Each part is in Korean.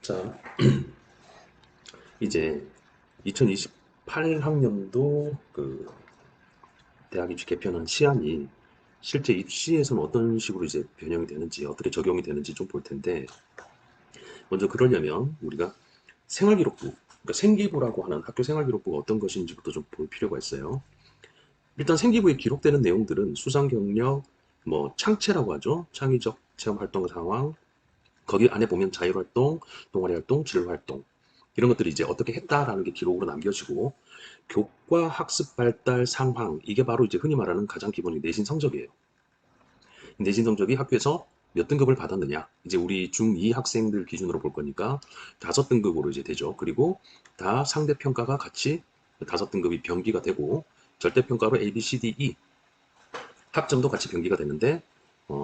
자, 이제 2028학년도 그 대학 입시 개편한 시안이 실제 입시에서는 어떤 식으로 이제 변형이 되는지, 어떻게 적용이 되는지 좀 볼 텐데, 먼저 그러려면 우리가 생활기록부, 그러니까 생기부라고 하는 학교 생활기록부가 어떤 것인지부터 좀 볼 필요가 있어요. 일단 생기부에 기록되는 내용들은 수상 경력, 뭐 창체라고 하죠. 창의적 체험 활동 상황, 거기 안에 보면 자율활동, 동아리활동, 진로활동 이런 것들이 이제 어떻게 했다라는 게 기록으로 남겨지고, 교과 학습 발달 상황, 이게 바로 이제 흔히 말하는 가장 기본이 내신 성적이에요. 내신 성적이 학교에서 몇 등급을 받았느냐, 이제 우리 중2 학생들 기준으로 볼 거니까 5등급으로 이제 되죠. 그리고 다 상대평가가 같이 5등급이 병기가 되고, 절대평가로 A, B, C, D, E 학점도 같이 병기가 되는데,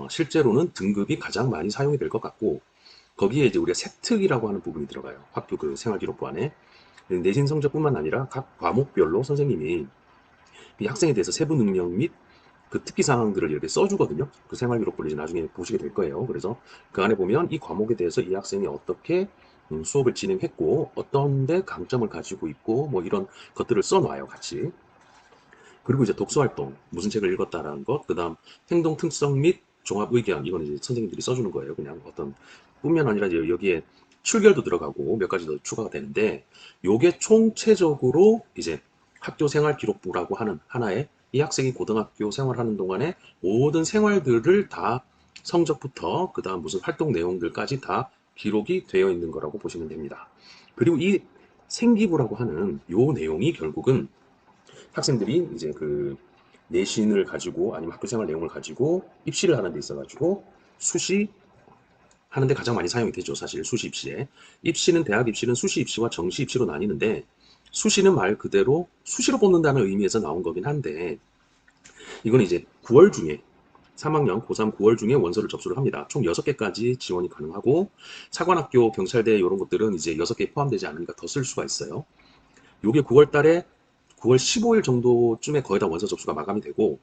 실제로는 등급이 가장 많이 사용이 될 것 같고, 거기에 이제 우리가 세특이라고 하는 부분이 들어가요. 학교 그 생활기록부 안에. 내신 성적뿐만 아니라 각 과목별로 선생님이 이 학생에 대해서 세부 능력 및 그 특기 사항들을 이렇게 써주거든요. 그 생활기록부를 이제 나중에 보시게 될 거예요. 그래서 그 안에 보면 이 과목에 대해서 이 학생이 어떻게 수업을 진행했고, 어떤 데 강점을 가지고 있고, 뭐 이런 것들을 써놔요, 같이. 그리고 이제 독서활동, 무슨 책을 읽었다라는 것, 그 다음 행동 특성 및 종합 의견, 이건 이제 선생님들이 써주는 거예요. 그냥 어떤 뿐만 아니라 이제 여기에 출결도 들어가고 몇 가지 더 추가가 되는데, 요게 총체적으로 이제 학교 생활 기록부라고 하는 하나의, 이 학생이 고등학교 생활하는 동안에 모든 생활들을 다 성적부터 그 다음 무슨 활동 내용들까지 다 기록이 되어 있는 거라고 보시면 됩니다. 그리고 이 생기부라고 하는 요 내용이 결국은 학생들이 이제 그 내신을 가지고 아니면 학교 생활 내용을 가지고 입시를 하는 데 있어가지고 수시 하는데 가장 많이 사용이 되죠. 사실 수시 입시에. 입시는 대학 입시는 수시 입시와 정시 입시로 나뉘는데, 수시는 말 그대로 수시로 뽑는다는 의미에서 나온 거긴 한데, 이건 이제 9월 중에 3학년 고3 9월 중에 원서를 접수를 합니다. 총 6개까지 지원이 가능하고, 사관학교, 경찰대 이런 것들은 이제 6개 포함되지 않으니까 더 쓸 수가 있어요. 요게 9월 달에 9월 15일 정도쯤에 거의 다 원서 접수가 마감이 되고,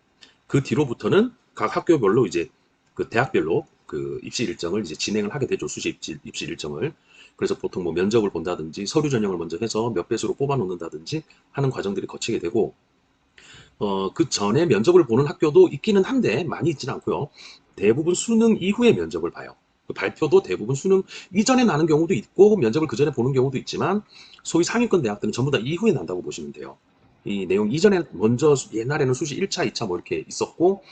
그 뒤로부터는 각 학교별로 이제 그 대학별로 그 입시 일정을 이제 진행을 하게 되죠. 수시 입시 일정을. 그래서 보통 뭐 면접을 본다든지 서류 전형을 먼저 해서 몇 배수로 뽑아 놓는다든지 하는 과정들이 거치게 되고, 그 전에 면접을 보는 학교도 있기는 한데 많이 있지는 않고요. 대부분 수능 이후에 면접을 봐요. 그 발표도 대부분 수능 이전에 나는 경우도 있고, 면접을 그 전에 보는 경우도 있지만, 소위 상위권 대학들은 전부 다 이후에 난다고 보시면 돼요. 이 내용 이전에 먼저 옛날에는 수시 1차, 2차 뭐 이렇게 있었고,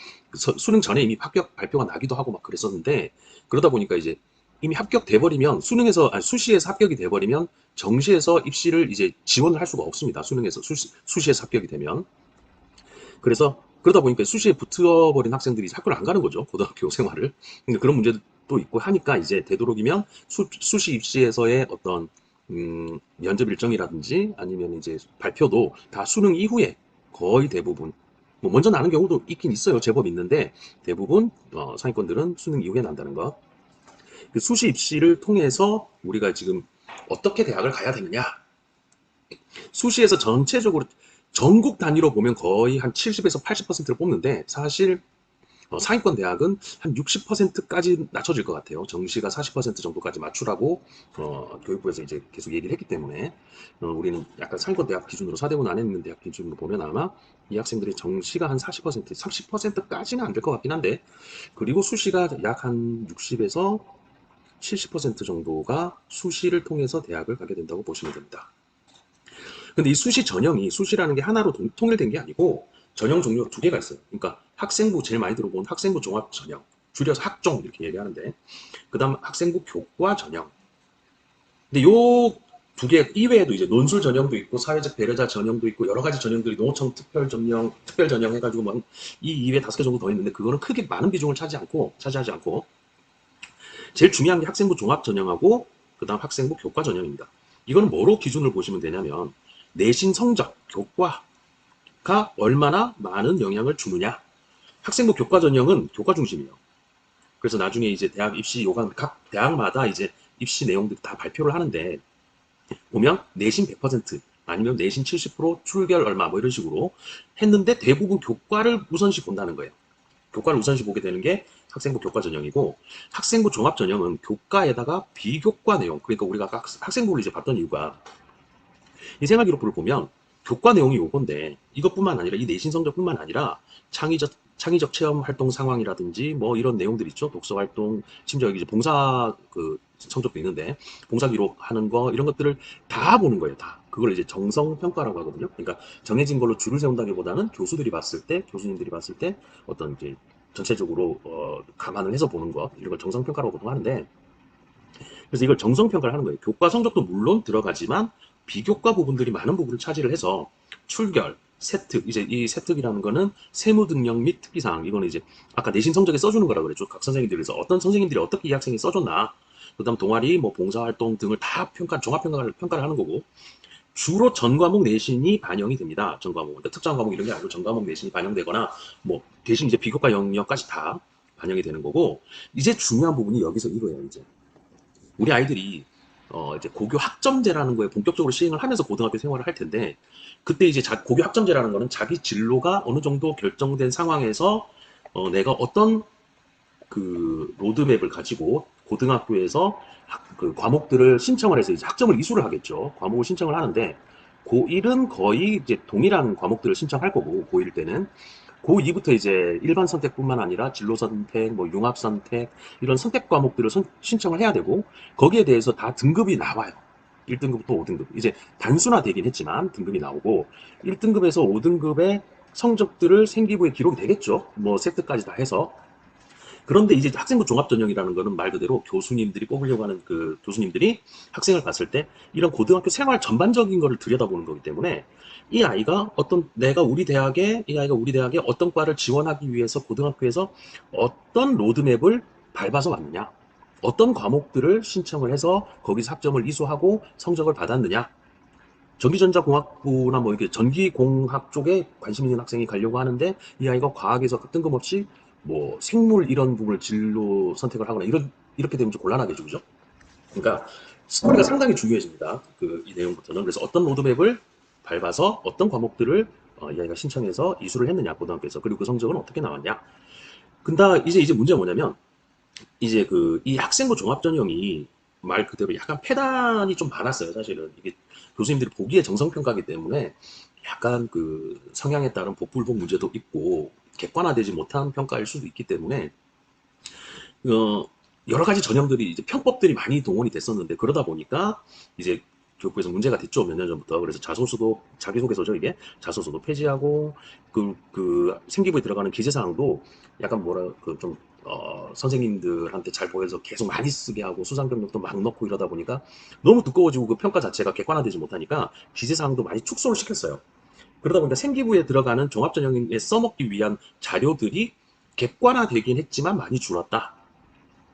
수능 전에 이미 합격 발표가 나기도 하고 막 그랬었는데, 그러다 보니까 이제 이미 합격돼 버리면 수능에서 아니, 수시에서 합격이 돼 버리면 정시에서 입시를 이제 지원을 할 수가 없습니다. 수능에서 수시에서 합격이 되면. 그래서 그러다 보니까 수시에 붙어버린 학생들이 학교를 안 가는 거죠. 고등학교 생활을. 근데 그런 문제도 있고 하니까 이제 되도록이면 수시 입시에서의 어떤 면접 일정이라든지 아니면 이제 발표도 다 수능 이후에 거의 대부분, 뭐 먼저 나는 경우도 있긴 있어요. 제법 있는데 대부분 상위권들은 수능 이후에 난다는 것. 그 수시 입시를 통해서 우리가 지금 어떻게 대학을 가야 되느냐, 수시에서 전체적으로 전국 단위로 보면 거의 한 70에서 80%를 뽑는데, 사실 상위권 대학은 한 60%까지 낮춰질 것 같아요. 정시가 40% 정도까지 맞추라고 교육부에서 이제 계속 얘기를 했기 때문에, 우리는 약간 상위권 대학 기준으로 사대문 안에 있는 대학 기준으로 보면 아마 이 학생들이 정시가 한 40%, 30%까지는 안 될 것 같긴 한데, 그리고 수시가 약 한 60에서 70% 정도가 수시를 통해서 대학을 가게 된다고 보시면 됩니다. 근데 이 수시 전형이, 수시라는 게 하나로 통일된 게 아니고 전형 종류가 두 개가 있어요. 그러니까 학생부, 제일 많이 들어본 학생부 종합 전형, 줄여서 학종 이렇게 얘기하는데, 그 다음 학생부 교과 전형. 근데 요 두 개 이외에도 이제 논술 전형도 있고 사회적 배려자 전형도 있고 여러 가지 전형들이 노청 특별 전형 해가지고 뭐 이 이외에 5개 정도 더 있는데, 그거는 크게 많은 비중을 차지하지 않고 제일 중요한 게 학생부 종합 전형하고 그 다음 학생부 교과 전형입니다. 이거는 뭐로 기준을 보시면 되냐면, 내신 성적, 교과가 얼마나 많은 영향을 주느냐. 학생부 교과 전형은 교과 중심이에요. 그래서 나중에 이제 대학 입시 요강 각 대학마다 이제 입시 내용들 다 발표를 하는데, 보면 내신 100% 아니면 내신 70% 출결 얼마 뭐 이런 식으로 했는데, 대부분 교과를 우선시 본다는 거예요. 교과를 우선시 보게 되는 게 학생부 교과 전형이고, 학생부 종합 전형은 교과에다가 비교과 내용, 그러니까 우리가 아까 학생부를 이제 봤던 이유가, 이 생활기록부를 보면 교과 내용이 요건데, 이것뿐만 아니라 이 내신 성적뿐만 아니라 창의적 체험 활동 상황이라든지 뭐 이런 내용들 있죠. 독서 활동, 심지어 여기 이제 봉사 그 성적도 있는데, 봉사 기록하는 거 이런 것들을 다 보는 거예요. 다. 그걸 이제 정성 평가라고 하거든요. 그러니까 정해진 걸로 줄을 세운다기보다는 교수들이 봤을 때, 교수님들이 봤을 때 어떤 이제 전체적으로 감안을 해서 보는 것, 이런 걸 정성 평가라고 보통 하는데, 그래서 이걸 정성 평가를 하는 거예요. 교과 성적도 물론 들어가지만 비교과 부분들이 많은 부분을 차지를 해서 출결, 세특, 이제 이 세특이라는 거는 세무 등령 및 특기사항, 이거는 이제 아까 내신 성적에 써주는 거라고 그랬죠. 각 선생님들에서 어떤 선생님들이 어떻게 이 학생이 써줬나, 그다음 동아리, 뭐 봉사활동 등을 다 종합 평가를 하는 거고, 주로 전 과목 내신이 반영이 됩니다. 전 과목, 그러니까 특정 과목 이런 게 아니고 전 과목 내신이 반영되거나, 뭐 대신 이제 비교과 영역까지 다 반영이 되는 거고, 이제 중요한 부분이 여기서 이거예요. 이제 우리 아이들이 이제 고교 학점제라는 거에 본격적으로 시행을 하면서 고등학교 생활을 할 텐데, 그때 이제 고교 학점제라는 거는 자기 진로가 어느 정도 결정된 상황에서 내가 어떤 그 로드맵을 가지고 고등학교에서 그 과목들을 신청을 해서 이제 학점을 이수를 하겠죠. 과목을 신청을 하는데, 고1은 거의 이제 동일한 과목들을 신청할 거고, 고1 때는 고2부터 이제 일반 선택뿐만 아니라 진로 선택, 뭐 융합 선택, 이런 선택 과목들을 신청을 해야 되고, 거기에 대해서 다 등급이 나와요. 1등급부터 5등급. 이제 단순화되긴 했지만 등급이 나오고, 1등급에서 5등급의 성적들을 생기부에 기록이 되겠죠. 뭐 세트까지 다 해서. 그런데 이제 학생부 종합전형이라는 거는 말 그대로 교수님들이 뽑으려고 하는 그 교수님들이 학생을 봤을 때 이런 고등학교 생활 전반적인 거를 들여다보는 거기 때문에, 이 아이가 이 아이가 우리 대학에 어떤 과를 지원하기 위해서 고등학교에서 어떤 로드맵을 밟아서 왔느냐, 어떤 과목들을 신청을 해서 거기서 학점을 이수하고 성적을 받았느냐, 전기전자공학부나 뭐 이렇게 전기공학 쪽에 관심 있는 학생이 가려고 하는데, 이 아이가 과학에서 뜬금없이 뭐 생물 이런 부분을 진로 선택을 하거나 이렇게 되면 좀 곤란하겠죠, 그죠? 그러니까 스토리가 상당히 중요해집니다. 그 이 내용부터는. 그래서 어떤 로드맵을 밟아서 어떤 과목들을 이 아이가 신청해서 이수를 했느냐, 고등학교에서. 그리고 그 성적은 어떻게 나왔냐. 근데 이제 문제가 뭐냐면, 이제 그 이 학생부 종합전형이 말 그대로 약간 패단이 좀 많았어요. 사실은 이게 교수님들이 보기에 정성평가기 때문에 약간 그 성향에 따른 복불복 문제도 있고, 객관화되지 못한 평가일 수도 있기 때문에 어, 여러 가지 전형들이 이제 편법들이 많이 동원이 됐었는데, 그러다 보니까 이제 교육부에서 문제가 됐죠. 몇 년 전부터. 그래서 자소서도, 자기소개서죠, 이게. 자소서도 폐지하고, 그 생기부에 들어가는 기재사항도 약간 좀 선생님들한테 잘 보여서 계속 많이 쓰게 하고, 수상 경력도 막 넣고 이러다 보니까 너무 두꺼워지고, 그 평가 자체가 객관화되지 못하니까 기재사항도 많이 축소를 시켰어요. 그러다 보니까 생기부에 들어가는 종합전형에 써먹기 위한 자료들이 객관화되긴 했지만 많이 줄었다.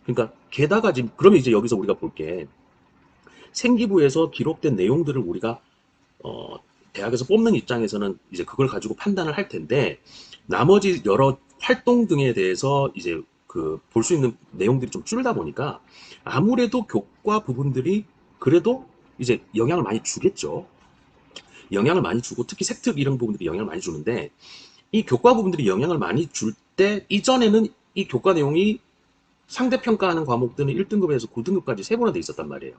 그러니까 게다가 지금 그러면 이제 여기서 우리가 볼 게, 생기부에서 기록된 내용들을 우리가 어, 대학에서 뽑는 입장에서는 이제 그걸 가지고 판단을 할 텐데, 나머지 여러 활동 등에 대해서 이제 그 볼 수 있는 내용들이 좀 줄다 보니까 아무래도 교과 부분들이 그래도 이제 영향을 많이 주겠죠. 영향을 많이 주고, 특히 색특 이런 부분들이 영향을 많이 주는데, 이 교과 부분들이 영향을 많이 줄 때 이전에는 이 교과 내용이 상대평가하는 과목들은 1등급에서 9등급까지 세분화돼 있었단 말이에요.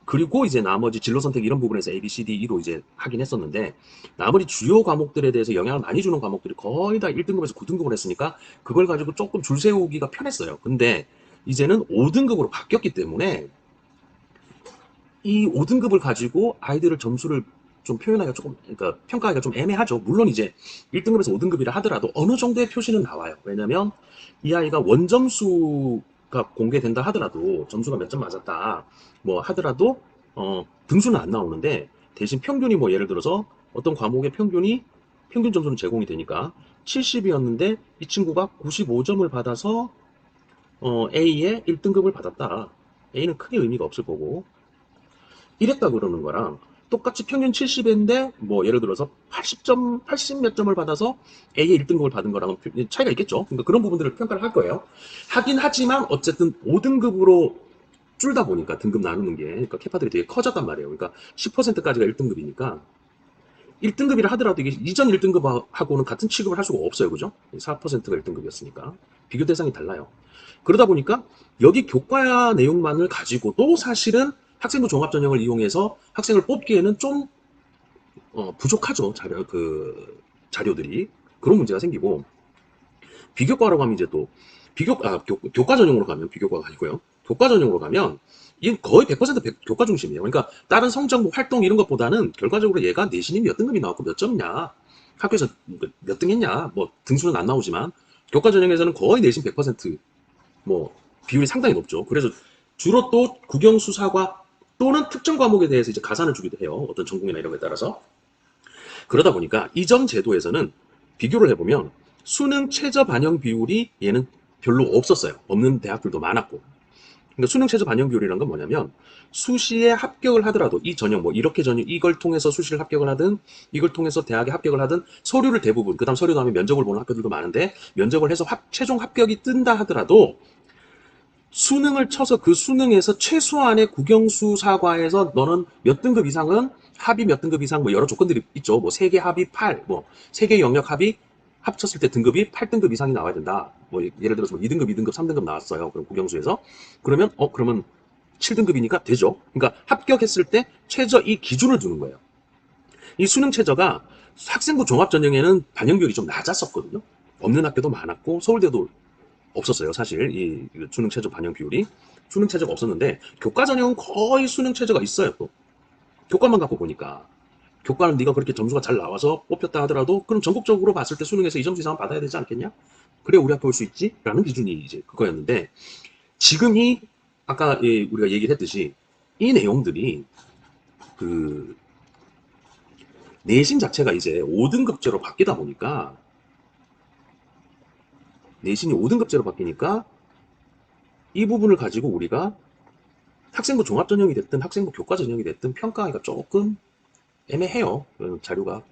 그리고 이제 나머지 진로 선택 이런 부분에서 A, B, C, D, E로 이제 하긴 했었는데, 나머지 주요 과목들에 대해서 영향을 많이 주는 과목들이 거의 다 1등급에서 9등급을 했으니까 그걸 가지고 조금 줄 세우기가 편했어요. 근데 이제는 5등급으로 바뀌었기 때문에 이 5등급을 가지고 아이들을 점수를 좀 표현하기가 조금, 그러니까 평가하기가 좀 애매하죠. 물론 이제 1등급에서 5등급이라 하더라도 어느 정도의 표시는 나와요. 왜냐면 이 아이가 원점수가 공개된다 하더라도, 점수가 몇 점 맞았다 뭐 하더라도 등수는 안 나오는데, 대신 평균이 뭐 예를 들어서 어떤 과목의 평균 점수는 제공이 되니까 70이었는데 이 친구가 95점을 받아서 A의 1등급을 받았다. A는 크게 의미가 없을 거고, 이랬다 그러는 거랑 똑같이 평균 70인데 뭐 예를 들어서 80 몇 점을 받아서 A의 1등급을 받은 거랑은 차이가 있겠죠. 그러니까 그런 부분들을 평가를 할 거예요. 하긴 하지만 어쨌든 5등급으로 줄다 보니까 등급 나누는 게, 그러니까 캐파들이 되게 커졌단 말이에요. 그러니까 10%까지가 1등급이니까 1등급이라 하더라도 이게 이전 1등급하고는 같은 취급을 할 수가 없어요. 그죠? 4%가 1등급이었으니까. 비교 대상이 달라요. 그러다 보니까 여기 교과 내용만을 가지고도 사실은 학생부 종합전형을 이용해서 학생을 뽑기에는 좀 부족하죠. 자료들이. 그런 문제가 생기고, 비교과로 가면 이제 또, 교과 전형으로 가면, 비교과가 아니고요. 교과 전형으로 가면, 이게 거의 100% 교과 중심이에요. 그러니까 다른 성적 활동 이런 것보다는 결과적으로 얘가 내신이 몇 등급이 나왔고 몇 점이냐, 학교에서 몇 등 했냐, 뭐 등수는 안 나오지만, 교과 전형에서는 거의 내신 100% 뭐 비율이 상당히 높죠. 그래서 주로 또 국영수사과 또는 특정 과목에 대해서 이제 가산을 주기도 해요. 어떤 전공이나 이런 거에 따라서. 그러다 보니까 이전 제도에서는 비교를 해보면 수능 최저 반영 비율이 얘는 별로 없었어요. 없는 대학들도 많았고. 그러니까 수능 최저 반영 비율이라는 건 뭐냐면 수시에 합격을 하더라도 이 전형 뭐 이렇게 전형 이걸 통해서 수시를 합격을 하든 이걸 통해서 대학에 합격을 하든 서류를 대부분 그다음 서류 다음에 면접을 보는 학교들도 많은데 면접을 해서 최종 합격이 뜬다 하더라도 수능을 쳐서 그 수능에서 최소한의 국영수사과에서 너는 몇 등급 이상은 합의 몇 등급 이상 뭐 여러 조건들이 있죠. 뭐 3개 합의 8, 뭐 3개 영역 합의 합쳤을 때 등급이 8등급 이상이 나와야 된다. 뭐 예를 들어서 뭐 2등급, 2등급, 3등급 나왔어요. 그럼 국영수에서. 그러면 7등급이니까 되죠. 그러니까 합격했을 때 최저 이 기준을 두는 거예요. 이 수능 최저가 학생부 종합전형에는 반영 비율이 좀 낮았었거든요. 없는 학교도 많았고 서울대도 없었어요. 사실 이 수능 최저 반영 비율이 수능 최저가 없었는데 교과 전형은 거의 수능 최저가 있어요. 또 교과만 갖고 보니까 교과는 네가 그렇게 점수가 잘 나와서 뽑혔다 하더라도 그럼 전국적으로 봤을 때 수능에서 이 점수 이상은 받아야 되지 않겠냐? 그래 우리 학교 올 수 있지? 라는 기준이 이제 그거였는데 지금 이 아까 우리가 얘기를 했듯이 이 내용들이 그 내신 자체가 이제 5등급제로 바뀌다 보니까 내신이 5등급제로 바뀌니까 이 부분을 가지고 우리가 학생부 종합전형이 됐든 학생부 교과전형이 됐든 평가하기가 조금 애매해요. 자료가.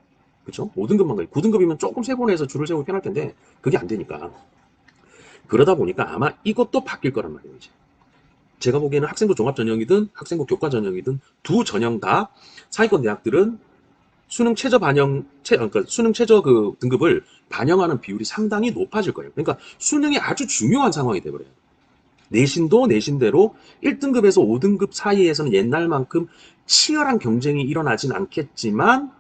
그쵸? 5등급만 가요. 9등급이면 조금 세분화해서 줄을 세우기 편할 텐데 그게 안 되니까. 그러다 보니까 아마 이것도 바뀔 거란 말이에요. 이제. 제가 보기에는 학생부 종합전형이든 학생부 교과전형이든 두 전형 다 상위권 대학들은 수능 최저 그러니까 수능 최저 그 등급을 반영하는 비율이 상당히 높아질 거예요. 그러니까 수능이 아주 중요한 상황이 되버려요. 내신도 내신대로 1등급에서 5등급 사이에서는 옛날만큼 치열한 경쟁이 일어나진 않겠지만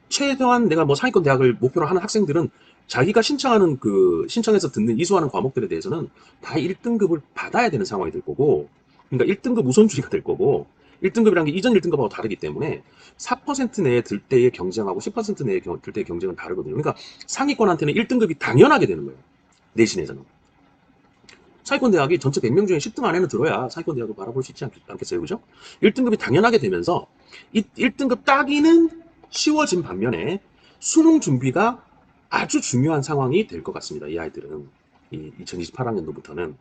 최소한 내가 뭐 상위권 대학을 목표로 하는 학생들은 자기가 신청하는 신청해서 듣는 이수하는 과목들에 대해서는 다 1등급을 받아야 되는 상황이 될 거고 그러니까 1등급 우선순위가 될 거고 1등급이라는 게 이전 1등급하고 다르기 때문에 4% 내에 들 때의 경쟁하고 10% 내에 들 때의 경쟁은 다르거든요. 그러니까 상위권한테는 1등급이 당연하게 되는 거예요. 내신에서는. 상위권 대학이 전체 100명 중에 10등 안에는 들어야 상위권 대학을 바라볼 수 있지 않겠어요? 그죠? 1등급이 당연하게 되면서 이 1등급 따기는 쉬워진 반면에 수능 준비가 아주 중요한 상황이 될 것 같습니다. 이 아이들은. 이 2028학년도부터는.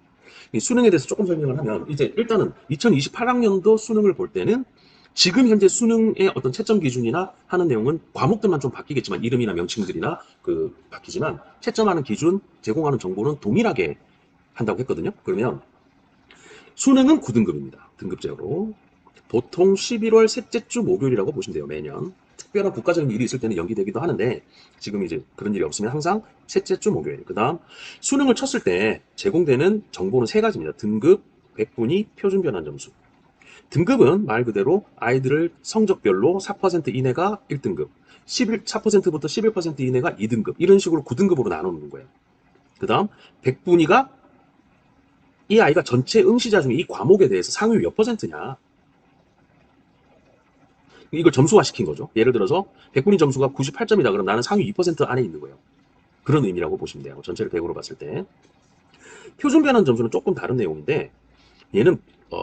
이 수능에 대해서 조금 설명을 하면 이제 일단은 2028학년도 수능을 볼 때는 지금 현재 수능의 어떤 채점 기준이나 하는 내용은 과목들만 좀 바뀌겠지만 이름이나 명칭들이나 바뀌지만 채점하는 기준, 제공하는 정보는 동일하게 한다고 했거든요. 그러면 수능은 9등급입니다. 등급제로. 보통 11월 셋째 주 목요일이라고 보시면 돼요. 매년. 특별한 국가적인 일이 있을 때는 연기되기도 하는데 지금 이제 그런 일이 없으면 항상 셋째 주 목요일. 그 다음 수능을 쳤을 때 제공되는 정보는 세 가지입니다. 등급, 백분위, 표준 변환 점수. 등급은 말 그대로 아이들을 성적별로 4% 이내가 1등급, 4%부터 11% 이내가 2등급 이런 식으로 9등급으로 나누는 거예요. 그 다음 백분위가 이 아이가 전체 응시자 중에 이 과목에 대해서 상위 몇 퍼센트냐 이걸 점수화 시킨 거죠. 예를 들어서 100분위 점수가 98점이다 그럼 나는 상위 2% 안에 있는 거예요. 그런 의미라고 보시면 돼요. 전체를 100으로 봤을 때. 표준 변환 점수는 조금 다른 내용인데 얘는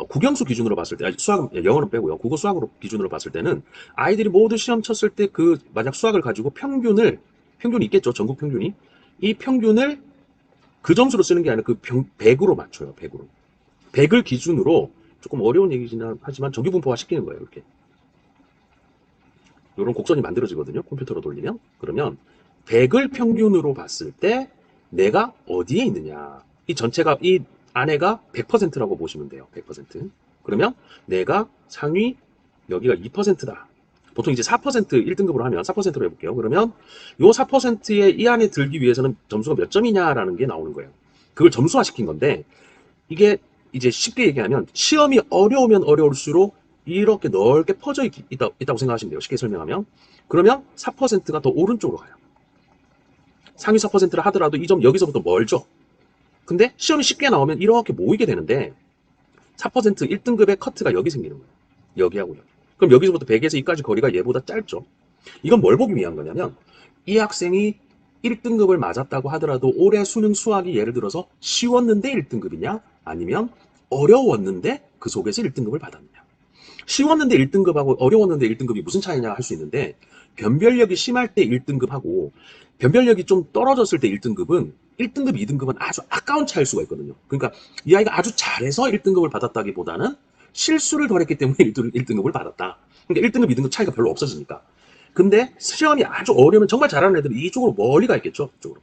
국영수 기준으로 봤을 때 수학 영어는 빼고요. 국어 수학으로 기준으로 봤을 때는 아이들이 모두 시험 쳤을 때 만약 수학을 가지고 평균이 있겠죠. 전국 평균이. 이 평균을 그 점수로 쓰는 게 아니라 100으로 맞춰요. 100으로. 100을 기준으로 조금 어려운 얘기긴 하지만 정규분포화 시키는 거예요. 이렇게. 이런 곡선이 만들어지거든요. 컴퓨터로 돌리면. 그러면 100을 평균으로 봤을 때 내가 어디에 있느냐. 이 전체가 이 안에가 100%라고 보시면 돼요. 100%. 그러면 내가 상위 여기가 2%다. 보통 이제 4% 1등급으로 하면 4%로 해볼게요. 그러면 요 4%의 이 안에 들기 위해서는 점수가 몇 점이냐라는 게 나오는 거예요. 그걸 점수화 시킨 건데, 이게 이제 쉽게 얘기하면 시험이 어려우면 어려울수록 이렇게 넓게 퍼져 있다고 생각하시면 돼요. 쉽게 설명하면. 그러면 4%가 더 오른쪽으로 가요. 상위 4%를 하더라도 이 점 여기서부터 멀죠. 근데 시험이 쉽게 나오면 이렇게 모이게 되는데 4% 1등급의 커트가 여기 생기는 거예요. 여기하고 여기. 그럼 여기서부터 100에서 2까지 거리가 얘보다 짧죠. 이건 뭘 보기 위한 거냐면 이 학생이 1등급을 맞았다고 하더라도 올해 수능 수학이 예를 들어서 쉬웠는데 1등급이냐 아니면 어려웠는데 그 속에서 1등급을 받았느냐. 쉬웠는데 1등급하고 어려웠는데 1등급이 무슨 차이냐 할 수 있는데 변별력이 심할 때 1등급하고 변별력이 좀 떨어졌을 때 1등급은 1등급, 2등급은 아주 아까운 차이일 수가 있거든요. 그러니까 이 아이가 아주 잘해서 1등급을 받았다기보다는 실수를 덜 했기 때문에 1등급을 받았다. 그러니까 1등급, 2등급 차이가 별로 없어지니까. 근데 시험이 아주 어려우면 정말 잘하는 애들은 이쪽으로 멀리 가 있겠죠. 이쪽으로.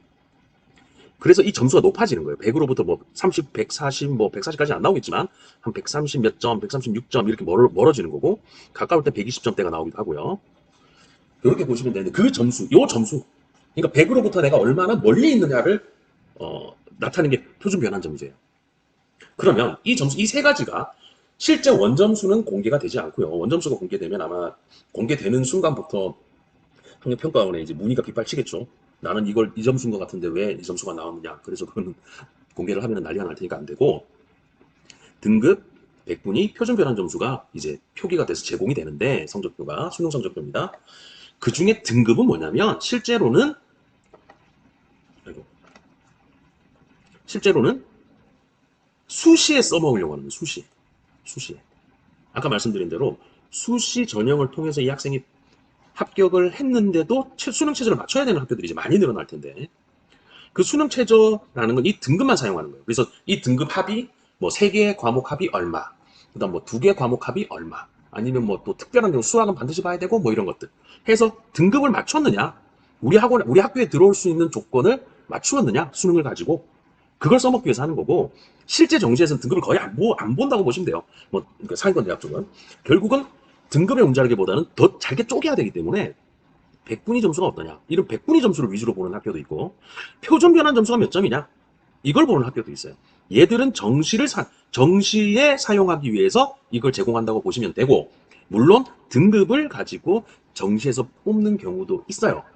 그래서 이 점수가 높아지는 거예요. 100으로부터 뭐 30, 140, 뭐 140까지 안 나오겠지만 한 130 몇 점, 136점 이렇게 멀어지는 거고 가까울 때 120점대가 나오기도 하고요. 이렇게 보시면 되는데 그 점수, 요 점수 그러니까 100으로부터 내가 얼마나 멀리 있느냐를 나타내는 게 표준 변환 점수예요. 그러면 이 점수, 이 세 가지가 실제 원점수는 공개가 되지 않고요. 원점수가 공개되면 아마 공개되는 순간부터 학력평가원에 이제 문의가 빗발치겠죠. 나는 이걸 이 점수인 것 같은데 왜 이 점수가 나왔느냐. 그래서 그거는 공개를 하면 난리가 날 테니까 안 되고 등급 100분위 표준 변환 점수가 이제 표기가 돼서 제공이 되는데 성적표가 수능 성적표입니다. 그 중에 등급은 뭐냐면 실제로는 수시에 써먹으려고 하는 거예요. 수시에. 아까 말씀드린 대로 수시 전형을 통해서 이 학생이 합격을 했는데도 수능 최저를 맞춰야 되는 학교들이 이제 많이 늘어날 텐데 그 수능 최저라는 건 이 등급만 사용하는 거예요. 그래서 이 등급 합이 뭐 3개의 과목 합이 얼마, 그다음 뭐 2개 과목 합이 얼마, 아니면 뭐 또 특별한 경우 수학은 반드시 봐야 되고 뭐 이런 것들 해서 등급을 맞췄느냐, 우리 학교에 들어올 수 있는 조건을 맞추었느냐, 수능을 가지고 그걸 써먹기 위해서 하는 거고 실제 정시에서는 등급을 거의 안 본다고 보시면 돼요. 뭐 그러니까 상위권 대학 쪽은 결국은 등급의 문제라기보다는 더 잘게 쪼개야 되기 때문에 100분위 점수가 어떠냐, 이런 100분위 점수를 위주로 보는 학교도 있고 표준 변환 점수가 몇 점이냐 이걸 보는 학교도 있어요. 얘들은 정시에 사용하기 위해서 이걸 제공한다고 보시면 되고 물론 등급을 가지고 정시에서 뽑는 경우도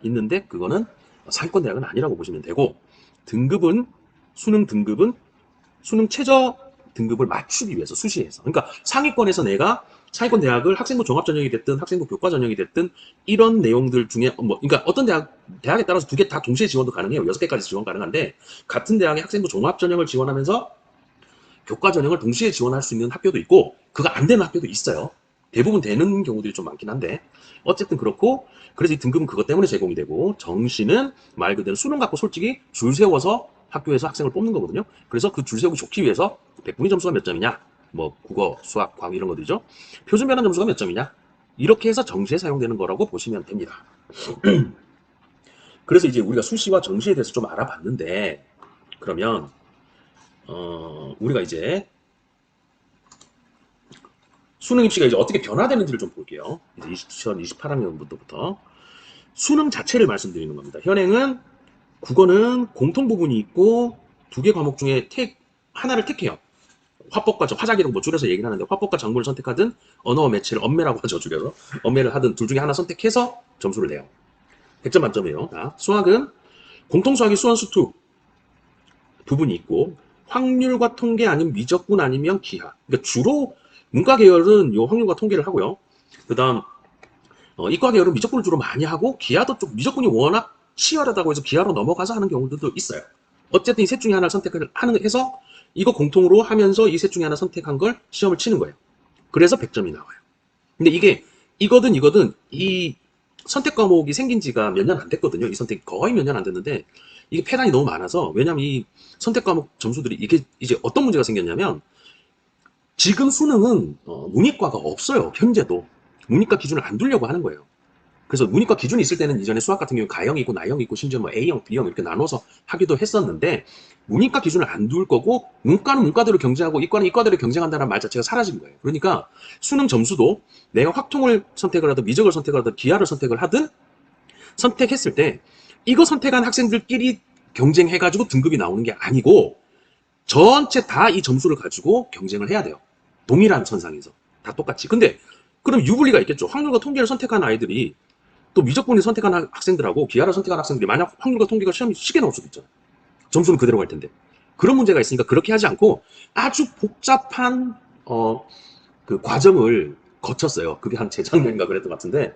있는데 그거는 상위권 대학은 아니라고 보시면 되고 수능 등급은 수능 최저 등급을 맞추기 위해서 수시에서 그러니까 상위권에서 내가 상위권 대학을 학생부 종합 전형이 됐든 학생부 교과 전형이 됐든 이런 내용들 중에 그러니까 어떤 대학에 따라서 2개 다 동시에 지원도 가능해요. 6개까지 지원 가능한데 같은 대학의 학생부 종합 전형을 지원하면서 교과 전형을 동시에 지원할 수 있는 학교도 있고 그거 안 되는 학교도 있어요. 대부분 되는 경우들이 좀 많긴 한데 어쨌든 그렇고 그래서 이 등급은 그것 때문에 제공이 되고 정시는 말 그대로 수능 갖고 솔직히 줄 세워서 학교에서 학생을 뽑는 거거든요. 그래서 그 줄 세우기 좋기 위해서 100분위 점수가 몇 점이냐, 뭐 국어, 수학, 과학 이런 것들이죠. 표준 변환 점수가 몇 점이냐, 이렇게 해서 정시에 사용되는 거라고 보시면 됩니다. 그래서 이제 우리가 수시와 정시에 대해서 좀 알아봤는데 그러면 우리가 이제 수능 입시가 이제 어떻게 변화되는지를 좀 볼게요. 이제 2028학년부터 수능 자체를 말씀드리는 겁니다. 현행은 국어는 공통 부분이 있고 2개 과목 중에 하나를 택해요. 화법과 화작이라고 뭐 줄여서 얘기를 하는데 화법과 작문을 선택하든 언어와 매체를 언매라고 하죠. 줄여서 언매를 하든 둘 중에 하나 선택해서 점수를 내요. 100점 만점이에요. 수학은 공통수학이 수원수2 부분이 있고 확률과 통계 아니면 미적분 아니면 기하. 그러니까 주로 문과 계열은 요 확률과 통계를 하고요. 그다음 이과 계열은 미적분을 주로 많이 하고 기하도 좀 미적분이 워낙 치열하다고 해서 기하로 넘어가서 하는 경우들도 있어요. 어쨌든 이 셋 중에 하나를 선택을 해서 이거 공통으로 하면서 이 셋 중에 하나 선택한 걸 시험을 치는 거예요. 그래서 100점이 나와요. 근데 이거든 이 선택 과목이 생긴 지가 몇 년 안 됐거든요. 이 선택 거의 몇 년 안 됐는데 이게 패단이 너무 많아서 왜냐면 이 선택 과목 점수들이 이게 이제 어떤 문제가 생겼냐면 지금 수능은 문이과가 없어요. 현재도 문이과 기준을 안 두려고 하는 거예요. 그래서 문이과 기준이 있을 때는 이전에 수학 같은 경우 가형이 있고 나형이 있고 심지어 뭐 A형, B형 이렇게 나눠서 하기도 했었는데 문이과 기준을 안 둘 거고 문과는 문과대로 경쟁하고 이과는 이과대로 경쟁한다는 말 자체가 사라진 거예요. 그러니까 수능 점수도 내가 확통을 선택을 하든 미적을 선택을 하든 기하를 선택을 하든 선택했을 때 이거 선택한 학생들끼리 경쟁해가지고 등급이 나오는 게 아니고 전체 다 이 점수를 가지고 경쟁을 해야 돼요. 동일한 선상에서 다 똑같이. 근데 그럼 유불리가 있겠죠. 확률과 통계를 선택한 아이들이 또 미적분을 선택한 학생들하고 기하를 선택한 학생들이 만약 확률과 통계가 시험이 쉽게 나올 수도 있잖아요. 점수는 그대로 갈 텐데. 그런 문제가 있으니까 그렇게 하지 않고 아주 복잡한 그 과정을 거쳤어요. 그게 한 재작년인가 그랬던 것 같은데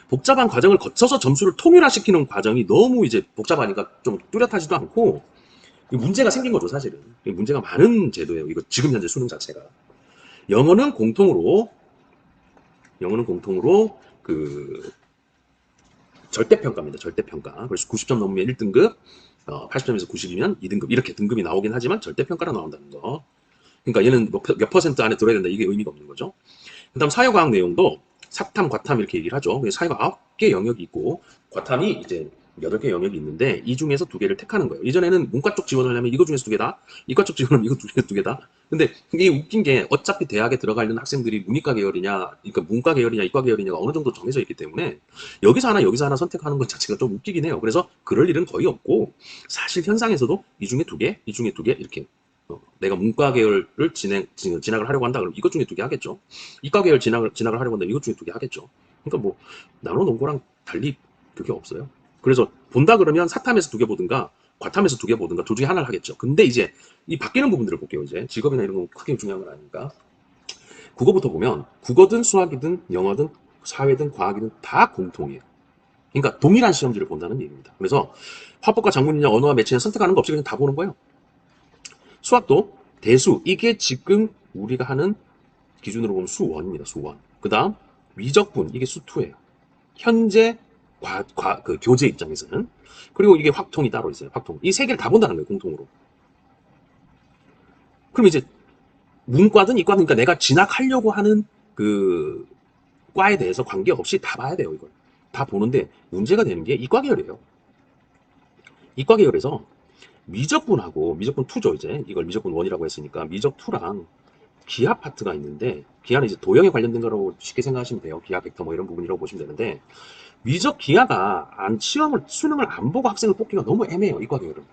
복잡한 과정을 거쳐서 점수를 통일화시키는 과정이 너무 이제 복잡하니까 좀 뚜렷하지도 않고 문제가 생긴 거죠, 사실은. 문제가 많은 제도예요. 이거 지금 현재 수능 자체가. 영어는 공통으로 그 절대평가입니다. 절대평가. 그래서 90점 넘으면 1등급, 80점에서 90이면 2등급 이렇게 등급이 나오긴 하지만 절대평가로 나온다는 거. 그러니까 얘는 몇 퍼센트 안에 들어야 된다 이게 의미가 없는 거죠. 그 다음 사회과학 내용도 사탐, 과탐 이렇게 얘기를 하죠. 사회가 9개 영역이 있고 과탐이 이제 8개 영역이 있는데 이 중에서 2개를 택하는 거예요. 이전에는 문과 쪽 지원을 하면 이거 중에서 2개다. 이과 쪽 지원하면 이거 2개다. 근데 이게 웃긴 게 어차피 대학에 들어가 있는 학생들이 문이과 계열이냐, 그러니까 문과 계열이냐, 이과 계열이냐가 어느 정도 정해져 있기 때문에 여기서 하나 선택하는 것 자체가 좀 웃기긴 해요. 그래서 그럴 일은 거의 없고 사실 현상에서도 이 중에 2개, 이 중에 2개 이렇게 내가 문과 계열을 진학을 하려고 한다 그러면 이것 중에 2개 하겠죠. 이과 계열 진학을 하려고 한다 이것 중에 2개 하겠죠. 그러니까 뭐 나눠놓은 거랑 달리 그게 없어요. 그래서 본다 그러면 사탐에서 2개 보든가 과탐에서 2개 보든가 둘 중에 하나를 하겠죠. 근데 이제 이 바뀌는 부분들을 볼게요. 이제 직업이나 이런 건 크게 중요한 건 아니니까. 국어부터 보면 국어든 수학이든 영어든 사회든 과학이든 다 공통이에요. 그러니까 동일한 시험지를 본다는 얘기입니다. 그래서 화법과 작문이냐 언어와 매체냐 선택하는 거 없이 그냥 다 보는 거예요. 수학도 대수, 이게 지금 우리가 하는 기준으로 보면 수1입니다. 수1. 그 다음 미적분, 이게 수2예요. 현재 그 교재 입장에서는. 그리고 이게 확통이 따로 있어요. 확통. 이 세 개를 다 본다는 거예요. 공통으로. 그럼 이제 문과든 이과든 그러니까 내가 진학하려고 하는 그 과에 대해서 관계없이 다 봐야 돼요. 이걸. 다 보는데 문제가 되는 게 이과 계열이에요. 이과 계열에서 미적분하고 미적분 2죠. 이제 이걸 미적분 1이라고 했으니까 미적 2랑 기하 파트가 있는데 기하는 이제 도형에 관련된 거라고 쉽게 생각하시면 돼요. 기하 벡터 뭐 이런 부분이라고 보시면 되는데 미적 기하가 수능을 안 보고 학생을 뽑기가 너무 애매해요. 이과 계열은.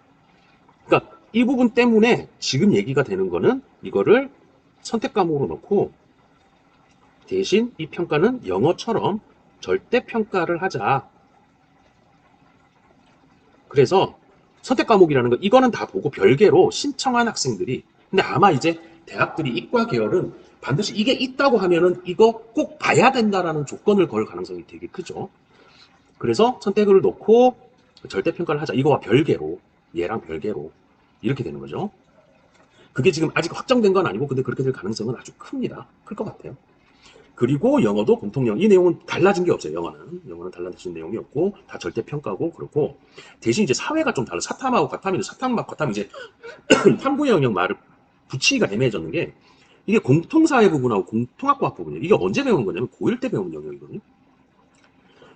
그러니까 이 부분 때문에 지금 얘기가 되는 거는 이거를 선택 과목으로 넣고 대신 이 평가는 영어처럼 절대 평가를 하자. 그래서 선택 과목이라는 거 이거는 다 보고 별개로 신청한 학생들이 근데 아마 이제 대학들이 이과 계열은 반드시 이게 있다고 하면은 이거 꼭 봐야 된다라는 조건을 걸 가능성이 되게 크죠. 그래서 선택을 놓고 절대 평가를 하자. 이거와 별개로 얘랑 별개로 이렇게 되는 거죠. 그게 지금 아직 확정된 건 아니고 근데 그렇게 될 가능성은 아주 큽니다. 클 것 같아요. 그리고 영어도 공통영. 이 내용은 달라진 게 없어요. 영어는 달라진 내용이 없고 다 절대 평가고 그렇고 대신 이제 사회가 좀 달라. 사탐하고 과탐인데 사탐과 과탐 이제 탐구의 영역 말을 붙이기가 애매해졌는 게 이게 공통사회 부분하고 공통학과학 부분이에요. 이게 언제 배우는 거냐면 고1 때 배우는 영역이거든요.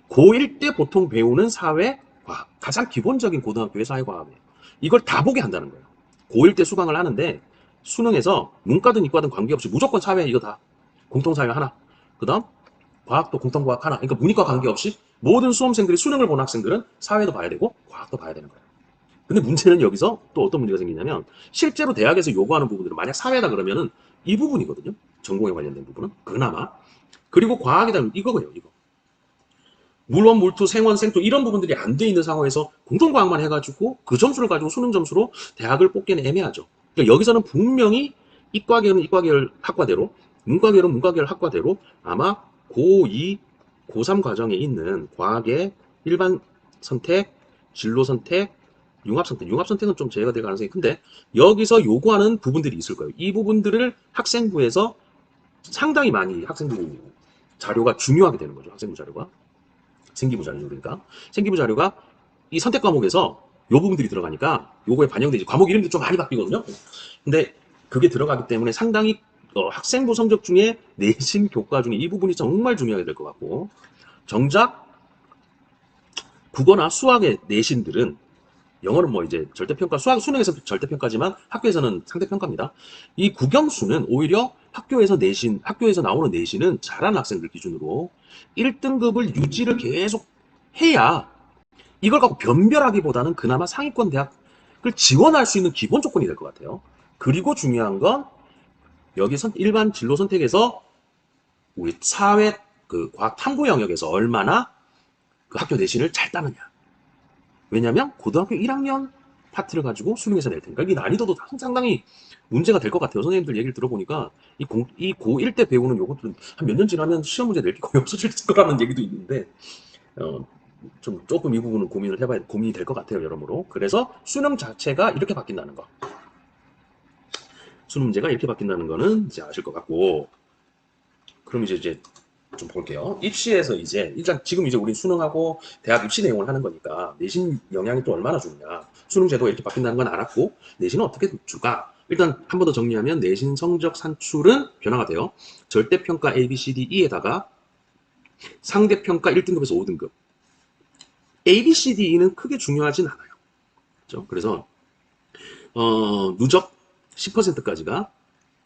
고1 때 보통 배우는 사회과학 가장 기본적인 고등학교의 사회과학이에요. 이걸 다 보게 한다는 거예요. 고1 때 수강을 하는데 수능에서 문과든 이과든 관계없이 무조건 사회 이거 다 공통사회 하나 그 다음 과학도 공통과학 하나. 그러니까 문이과 관계없이 모든 수험생들이 수능을 보는 학생들은 사회도 봐야 되고 과학도 봐야 되는 거예요. 근데 문제는 여기서 또 어떤 문제가 생기냐면 실제로 대학에서 요구하는 부분들은 만약 사회다 그러면은 이 부분이거든요. 전공에 관련된 부분은 그나마. 그리고 과학이다 이거예요. 이거. 물원, 물투, 생원, 생투 이런 부분들이 안 돼 있는 상황에서 공통과학만 해가지고 그 점수를 가지고 수능 점수로 대학을 뽑기는 애매하죠. 그러니까 여기서는 분명히 이과계열은 이과계열 학과대로 문과계열은 문과계열 학과대로 아마 고2, 고3 과정에 있는 과학의 일반 선택, 진로 선택, 융합 선택. 융합 선택은 좀 제외가 될 가능성이 큰데 여기서 요구하는 부분들이 있을 거예요. 이 부분들을 학생부에서 상당히 많이 학생부 자료가 중요하게 되는 거죠. 학생부 자료가. 생기부 자료 그러니까 생기부 자료가 이 선택 과목에서 요 부분들이 들어가니까 요거에 반영되지 과목 이름도 좀 많이 바뀌거든요. 근데 그게 들어가기 때문에 상당히 학생부 성적 중에 내신 교과 중에 이 부분이 정말 중요하게 될 것 같고 정작 국어나 수학의 내신들은 영어는 뭐 이제 절대평가, 수능에서 절대평가지만 학교에서는 상대평가입니다. 이 국영수는 오히려 학교에서 나오는 내신은 잘하는 학생들 기준으로 1등급을 유지를 계속 해야 이걸 갖고 변별하기보다는 그나마 상위권 대학을 지원할 수 있는 기본 조건이 될 것 같아요. 그리고 중요한 건 여기 일반 진로 선택에서 우리 사회 그 과학 탐구 영역에서 얼마나 그 학교 내신을 잘 따느냐. 왜냐면 고등학교 1학년 파트를 가지고 수능에서 낼 테니까 이게 난이도도 상당히 문제가 될 것 같아요. 선생님들 얘기를 들어보니까 이 고1 때 배우는 요것들은 한 몇 년 지나면 시험 문제 낼 게 거의 없어질 거라는 얘기도 있는데 조금 이 부분은 고민이 될 것 같아요, 여러모로. 그래서 수능 자체가 이렇게 바뀐다는 거. 수능 문제가 이렇게 바뀐다는 거는 이제 아실 것 같고, 그럼 이제 좀 볼게요. 입시에서 일단 지금 이제 우리 수능하고 대학 입시 내용을 하는 거니까 내신 영향이 또 얼마나 주느냐. 수능 제도가 이렇게 바뀐다는 건 알았고, 내신은 어떻게 줄까? 일단 한 번 더 정리하면 내신 성적 산출은 변화가 돼요. 절대평가 A, B, C, D, E에다가 상대평가 1등급에서 5등급. A, B, C, D, E는 크게 중요하진 않아요. 그렇죠? 그래서 누적 10%까지가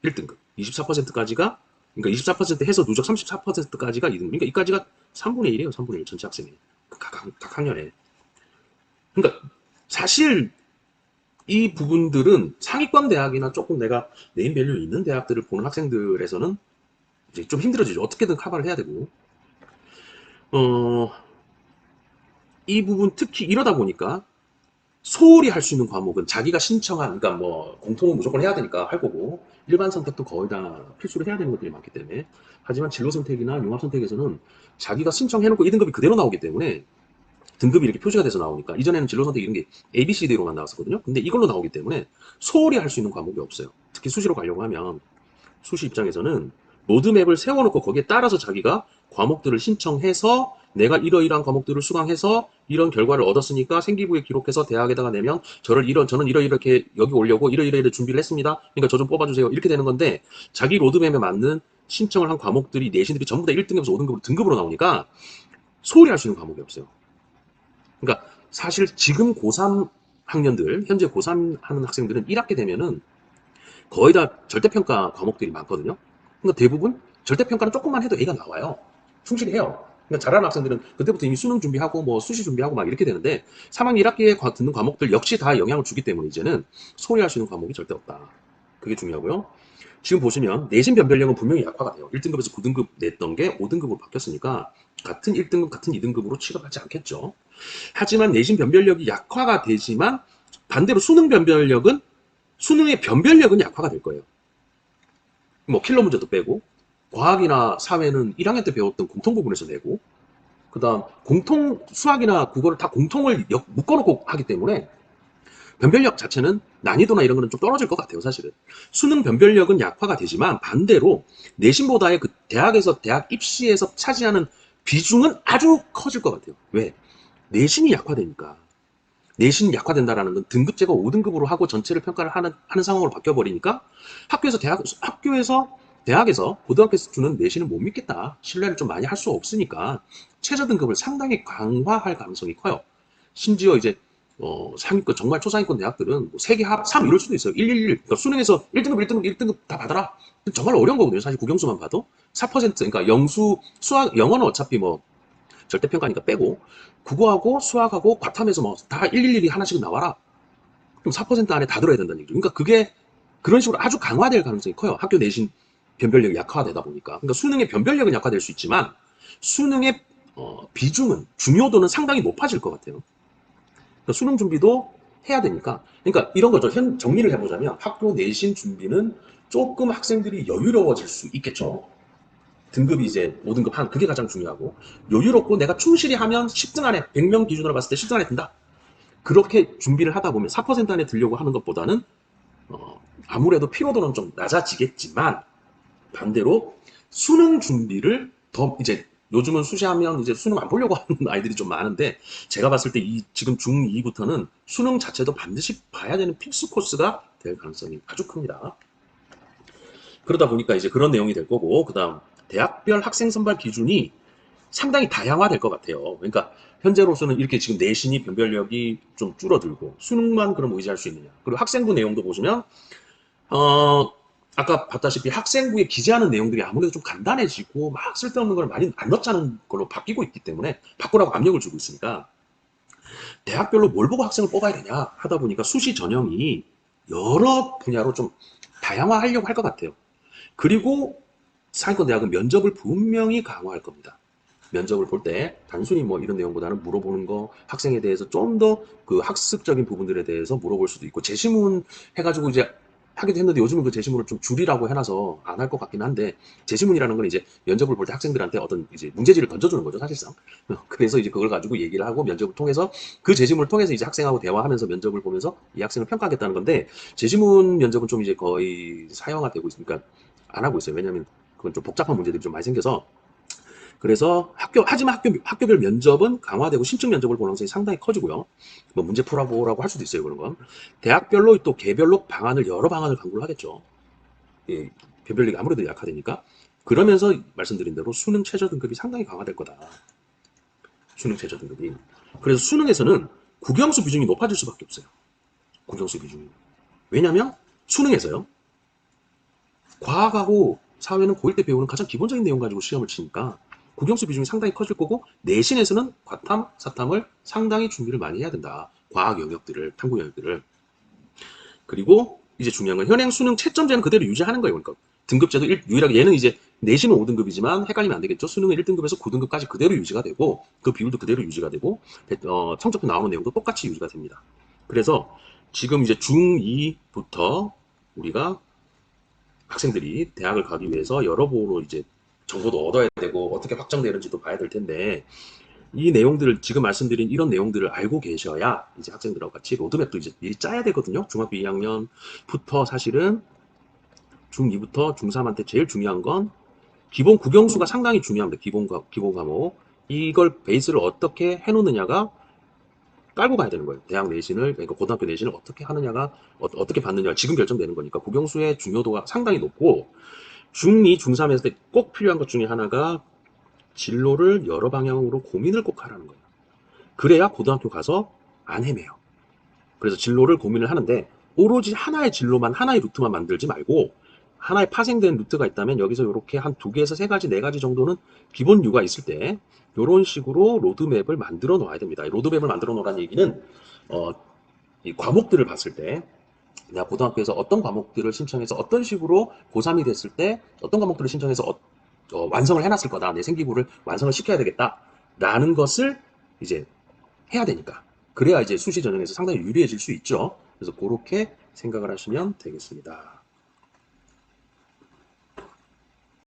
1등급, 24%까지가 그러니까 24% 해서 누적 34%까지가 2등급. 그러니까 이까지가 3분의 1이에요. 3분의 1 전체 학생이 각 학년에. 그러니까 사실 이 부분들은 상위권 대학이나 조금 내가 네임밸류 있는 대학들을 보는 학생들에서는 이제 좀 힘들어지죠. 어떻게든 커버를 해야 되고. 이 부분 특히 이러다 보니까 소홀히 할 수 있는 과목은 자기가 신청한, 그러니까 뭐 공통은 무조건 해야 되니까 할 거고, 일반 선택도 거의 다 필수로 해야 되는 것들이 많기 때문에. 하지만 진로 선택이나 융합 선택에서는 자기가 신청해놓고 2등급이 그대로 나오기 때문에 등급이 이렇게 표시가 돼서 나오니까, 이전에는 진로 선택 이런 게 A, B, C, D로만 나왔었거든요. 근데 이걸로 나오기 때문에 소홀히 할 수 있는 과목이 없어요. 특히 수시로 가려고 하면 수시 입장에서는 로드맵을 세워놓고 거기에 따라서 자기가 과목들을 신청해서 내가 이러이러한 과목들을 수강해서 이런 결과를 얻었으니까 생기부에 기록해서 대학에다가 내면 저는 이렇게 여기 오려고 이러이러 준비를 했습니다. 그러니까 저 좀 뽑아주세요. 이렇게 되는 건데, 자기 로드맵에 맞는 신청을 한 과목들이 내신들이 전부 다 1등급에서 5등급으로 등급으로 나오니까 소홀히 할 수 있는 과목이 없어요. 그러니까 사실 지금 고3 학년들, 현재 고3 하는 학생들은 1학기 되면은 거의 다 절대평가 과목들이 많거든요. 그러니까 대부분 절대평가는 조금만 해도 A가 나와요. 충실히 해요. 그러니까 잘하는 학생들은 그때부터 이미 수능 준비하고 뭐 수시 준비하고 막 이렇게 되는데, 3학년 1학기에 듣는 과목들 역시 다 영향을 주기 때문에 이제는 소홀히 할 수 있는 과목이 절대 없다. 그게 중요하고요. 지금 보시면 내신 변별력은 분명히 약화가 돼요. 1등급에서 9등급 냈던 게 5등급으로 바뀌었으니까 같은 1등급, 같은 2등급으로 취급하지 않겠죠. 하지만 내신 변별력이 약화가 되지만 반대로 수능의 변별력은 약화가 될 거예요. 뭐 킬러 문제도 빼고, 과학이나 사회는 1학년 때 배웠던 공통 부분에서 내고, 그다음 수학이나 국어를 다 공통을 묶어놓고 하기 때문에 변별력 자체는 난이도나 이런 거는 좀 떨어질 것 같아요, 사실은. 수능 변별력은 약화가 되지만 반대로 내신보다의 그 대학 입시에서 차지하는 비중은 아주 커질 것 같아요. 왜? 내신이 약화되니까. 내신이 약화된다라는 건 등급제가 5등급으로 하고 전체를 평가를 하는 상황으로 바뀌어버리니까 대학에서 고등학교에서 주는 내신을 못 믿겠다. 신뢰를 좀 많이 할 수 없으니까 최저 등급을 상당히 강화할 가능성이 커요. 심지어 이제 상위권, 정말 초상위권 대학들은 뭐 세계 합 3 이럴 수도 있어요. 111. 그러니까 수능에서 1등급 다 받아라. 정말 어려운 거거든요. 사실 국영수만 봐도 4%, 그러니까 영어는 어차피 뭐 절대평가니까 빼고, 국어하고 수학하고 과탐에서 뭐 다 111이 하나씩 나와라. 그럼 4% 안에 다 들어야 된다는 얘기죠. 그러니까 그게 그런 식으로 아주 강화될 가능성이 커요. 학교 내신 변별력이 약화되다 보니까. 그러니까 수능의 변별력은 약화될 수 있지만 수능의 비중은, 중요도는 상당히 높아질 것 같아요. 그러니까 수능 준비도 해야 되니까. 그러니까 이런 거죠. 정리를 해보자면 학교 내신 준비는 조금 학생들이 여유로워질 수 있겠죠. 등급이 이제 5등급 그게 가장 중요하고, 여유롭고 내가 충실히 하면 10등 안에, 100명 기준으로 봤을 때 10등 안에 든다. 그렇게 준비를 하다 보면 4% 안에 들려고 하는 것보다는 아무래도 피로도는 좀 낮아지겠지만, 반대로 수능 준비를 더 이제, 요즘은 수시하면 이제 수능 안 보려고 하는 아이들이 좀 많은데, 제가 봤을 때 지금 중2부터는 수능 자체도 반드시 봐야 되는 필수 코스가 될 가능성이 아주 큽니다. 그러다 보니까 이제 그런 내용이 될 거고, 그다음 대학별 학생 선발 기준이 상당히 다양화될 것 같아요. 그러니까 현재로서는 이렇게 지금 내신이 변별력이 좀 줄어들고 수능만 그럼 의지할 수 있느냐. 그리고 학생부 내용도 보시면 어, 아까 봤다시피 학생부에 기재하는 내용들이 아무래도 좀 간단해지고 막 쓸데없는 걸 많이 안 넣자는 걸로 바뀌고 있기 때문에 바꾸라고 압력을 주고 있으니까 대학별로 뭘 보고 학생을 뽑아야 되냐 하다 보니까 수시 전형이 여러 분야로 좀 다양화하려고 할 것 같아요. 그리고 상위권 대학은 면접을 분명히 강화할 겁니다. 면접을 볼 때 단순히 뭐 이런 내용보다는 물어보는 거, 학생에 대해서 좀 더 그 학습적인 부분들에 대해서 물어볼 수도 있고, 재시문 해가지고 이제 하기도 했는데 요즘은 그 재시문을 좀 줄이라고 해놔서 안 할 것 같긴 한데, 재시문이라는 건 이제 면접을 볼 때 학생들한테 어떤 이제 문제지를 던져주는 거죠, 사실상. 그래서 이제 그걸 가지고 얘기를 하고 면접을 통해서 그 재시문을 통해서 이제 학생하고 대화하면서 면접을 보면서 이 학생을 평가하겠다는 건데, 재시문 면접은 좀 이제 거의 사형화되고 있으니까 안 하고 있어요. 왜냐하면 그건 좀 복잡한 문제들이 좀 많이 생겨서. 그래서 하지만 학교별 면접은 강화되고 심층 면접을 볼 가능성이 상당히 커지고요. 뭐 문제 풀어보라고 할 수도 있어요, 그런 건. 대학별로 또 개별로 여러 방안을 강구를 하겠죠. 예, 변별력이 아무래도 약화되니까. 그러면서 말씀드린 대로 수능 최저 등급이 상당히 강화될 거다. 수능 최저 등급이. 그래서 수능에서는 국영수 비중이 높아질 수밖에 없어요. 국영수 비중이. 왜냐면 수능에서요. 과학하고 사회는 고1 때 배우는 가장 기본적인 내용 가지고 시험을 치니까 국영수 비중이 상당히 커질 거고 내신에서는 과탐, 사탐을 상당히 준비를 많이 해야 된다. 과학 영역들을, 탐구 영역들을. 그리고 이제 중요한 건 현행 수능 채점제는 그대로 유지하는 거예요. 그러니까 등급제도 유일하게 얘는 이제 내신은 5등급이지만 헷갈리면 안 되겠죠. 수능은 1등급에서 9등급까지 그대로 유지가 되고 그 비율도 그대로 유지가 되고 성적표 나오는 내용도 똑같이 유지가 됩니다. 그래서 지금 이제 중2부터 우리가 학생들이 대학을 가기 위해서 여러 보로 이제 정보도 얻어야 되고 어떻게 확정되는지도 봐야 될 텐데 이 내용들을 지금 말씀드린 이런 내용들을 알고 계셔야 이제 학생들하고 같이 로드맵도 이제 미리 짜야 되거든요. 중학교 2학년부터 사실은 중2부터 중3한테 제일 중요한 건 기본 국영수가 상당히 중요합니다. 기본 과목. 이걸 베이스를 어떻게 해놓느냐가 깔고 가야 되는 거예요. 대학 내신을, 그러니까 고등학교 내신을 어떻게 하느냐가, 어떻게 받느냐가 지금 결정되는 거니까 국영수의 중요도가 상당히 높고, 중2, 중3 했을 때 꼭 필요한 것 중에 하나가 진로를 여러 방향으로 고민을 꼭 하라는 거예요. 그래야 고등학교 가서 안 헤매요. 그래서 진로를 고민을 하는데, 오로지 하나의 진로만, 하나의 루트만 만들지 말고, 하나의 파생된 루트가 있다면 여기서 이렇게 한 두 개에서 세 가지, 네 가지 정도는 기본 유가 있을 때 이런 식으로 로드맵을 만들어 놓아야 됩니다. 로드맵을 만들어 놓으라는 얘기는 어, 이 과목들을 봤을 때 내가 고등학교에서 어떤 과목들을 신청해서 어떤 식으로 고3이 됐을 때 어떤 과목들을 신청해서 완성을 해놨을 거다. 내 생기부를 완성을 시켜야 되겠다라는 것을 이제 해야 되니까. 그래야 이제 수시 전형에서 상당히 유리해질 수 있죠. 그래서 그렇게 생각을 하시면 되겠습니다.